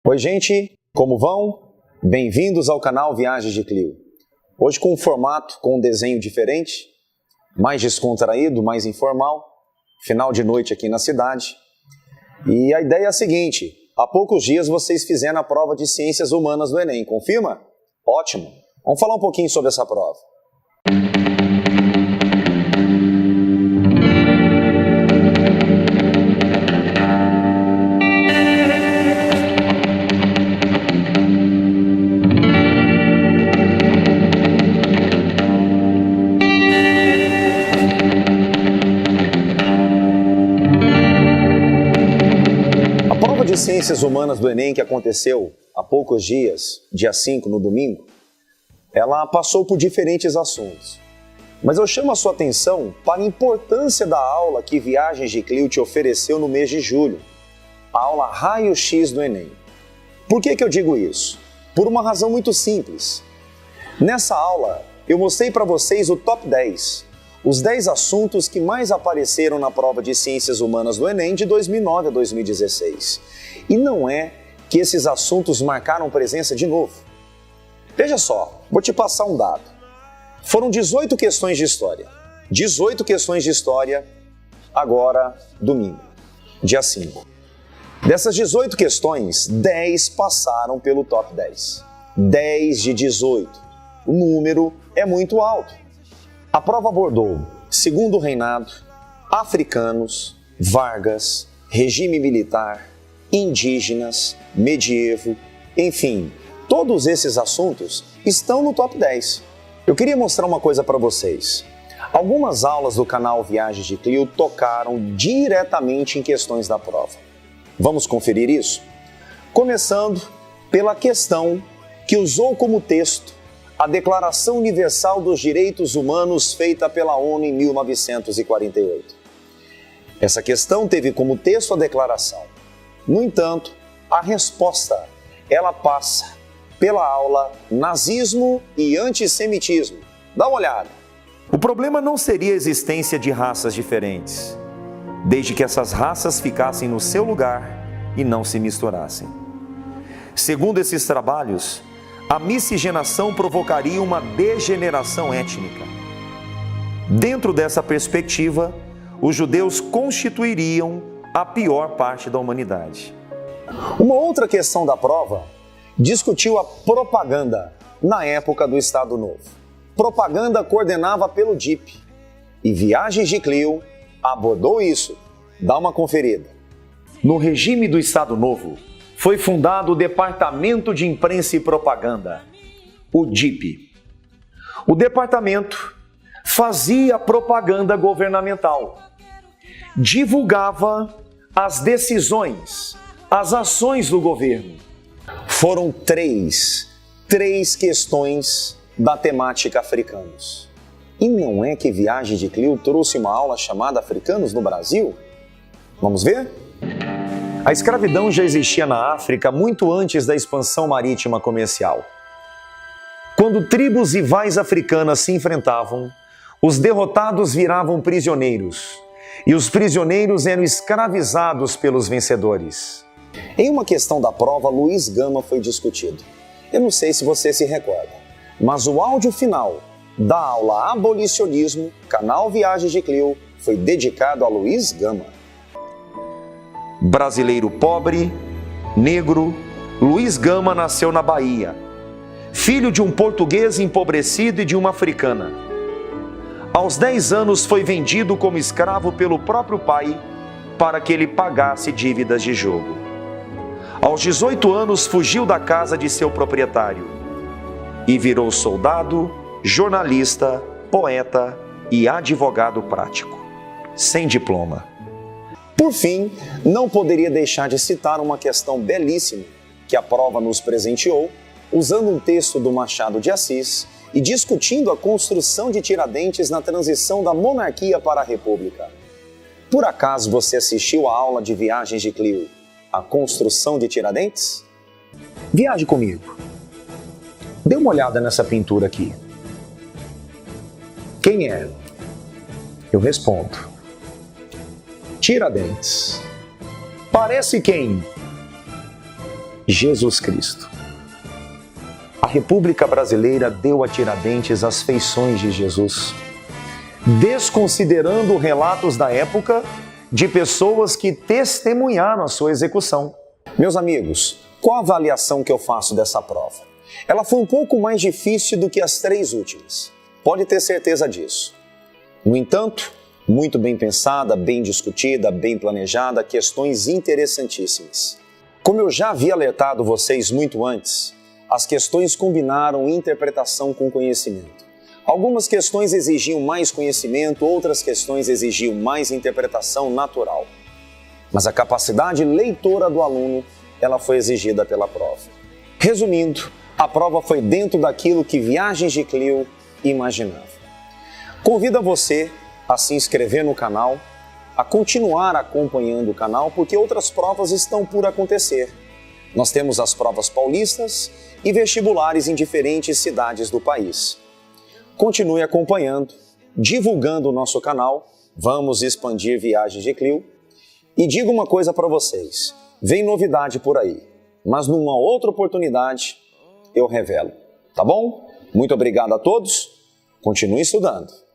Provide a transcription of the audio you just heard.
Oi gente, como vão? Bem-vindos ao canal Viagens de Clio. Hoje com um formato, com um desenho diferente, mais descontraído, mais informal, final de noite aqui na cidade. E a ideia é a seguinte, há poucos dias vocês fizeram a prova de Ciências Humanas do Enem, confirma? Ótimo! Vamos falar um pouquinho sobre essa prova. De Ciências Humanas do Enem, que aconteceu há poucos dias, dia 5, no domingo, ela passou por diferentes assuntos. Mas eu chamo a sua atenção para a importância da aula que Viagens de Clio te ofereceu no mês de julho, a aula Raio-X do Enem. Por que eu digo isso? Por uma razão muito simples. Nessa aula, eu mostrei para vocês o top 10, os 10 assuntos que mais apareceram na prova de Ciências Humanas do Enem de 2009 a 2016. E não é que esses assuntos marcaram presença de novo. Veja só, vou te passar um dado. Foram 18 questões de história. 18 questões de história agora, domingo, dia 5. Dessas 18 questões, 10 passaram pelo top 10. 10 de 18. O número é muito alto. A prova abordou Segundo Reinado, africanos, Vargas, regime militar, indígenas, medievo, enfim, todos esses assuntos estão no top 10. Eu queria mostrar uma coisa para vocês. Algumas aulas do canal Viagens de Clio tocaram diretamente em questões da prova. Vamos conferir isso? Começando pela questão que usou como texto a Declaração Universal dos Direitos Humanos feita pela ONU em 1948. Essa questão teve como texto a declaração. No entanto, a resposta, ela passa pela aula Nazismo e Antissemitismo. Dá uma olhada. O problema não seria a existência de raças diferentes, desde que essas raças ficassem no seu lugar e não se misturassem. Segundo esses trabalhos, a miscigenação provocaria uma degeneração étnica. Dentro dessa perspectiva, os judeus constituiriam a pior parte da humanidade. Uma outra questão da prova discutiu a propaganda na época do Estado Novo. Propaganda coordenada pelo DIP. E Viagens de Clio abordou isso. Dá uma conferida. No regime do Estado Novo, foi fundado o Departamento de Imprensa e Propaganda, o DIP. O departamento fazia propaganda governamental, divulgava as decisões, as ações do governo. Foram três questões da temática africanos. E não é que Viagens de Clio trouxe uma aula chamada Africanos no Brasil? Vamos ver? A escravidão já existia na África muito antes da expansão marítima comercial. Quando tribos rivais africanas se enfrentavam, os derrotados viravam prisioneiros, e os prisioneiros eram escravizados pelos vencedores. Em uma questão da prova, Luiz Gama foi discutido. Eu não sei se você se recorda, mas o áudio final da aula Abolicionismo, canal Viagens de Clio, foi dedicado a Luiz Gama. Brasileiro pobre, negro, Luiz Gama nasceu na Bahia, filho de um português empobrecido e de uma africana. Aos 10 anos foi vendido como escravo pelo próprio pai para que ele pagasse dívidas de jogo. Aos 18 anos fugiu da casa de seu proprietário e virou soldado, jornalista, poeta e advogado prático, sem diploma. Por fim, não poderia deixar de citar uma questão belíssima que a prova nos presenteou, usando um texto do Machado de Assis e discutindo a construção de Tiradentes na transição da monarquia para a república. Por acaso você assistiu à aula de Viagens de Clio, a construção de Tiradentes? Viaje comigo. Dê uma olhada nessa pintura aqui. Quem é? Eu respondo. Tiradentes. Parece quem? Jesus Cristo. A República Brasileira deu a Tiradentes as feições de Jesus, desconsiderando relatos da época de pessoas que testemunharam a sua execução. Meus amigos, qual a avaliação que eu faço dessa prova? Ela foi um pouco mais difícil do que as 3 últimas. Pode ter certeza disso. No entanto, muito bem pensada, bem discutida, bem planejada, questões interessantíssimas. Como eu já havia alertado vocês muito antes, as questões combinaram interpretação com conhecimento. Algumas questões exigiam mais conhecimento, outras questões exigiam mais interpretação natural. Mas a capacidade leitora do aluno, ela foi exigida pela prova. Resumindo, a prova foi dentro daquilo que Viagens de Clio imaginava. Convido você a se inscrever no canal, a continuar acompanhando o canal, porque outras provas estão por acontecer. Nós temos as provas paulistas e vestibulares em diferentes cidades do país. Continue acompanhando, divulgando o nosso canal, vamos expandir Viagens de Clio. E digo uma coisa para vocês, vem novidade por aí, mas numa outra oportunidade eu revelo, tá bom? Muito obrigado a todos, continue estudando.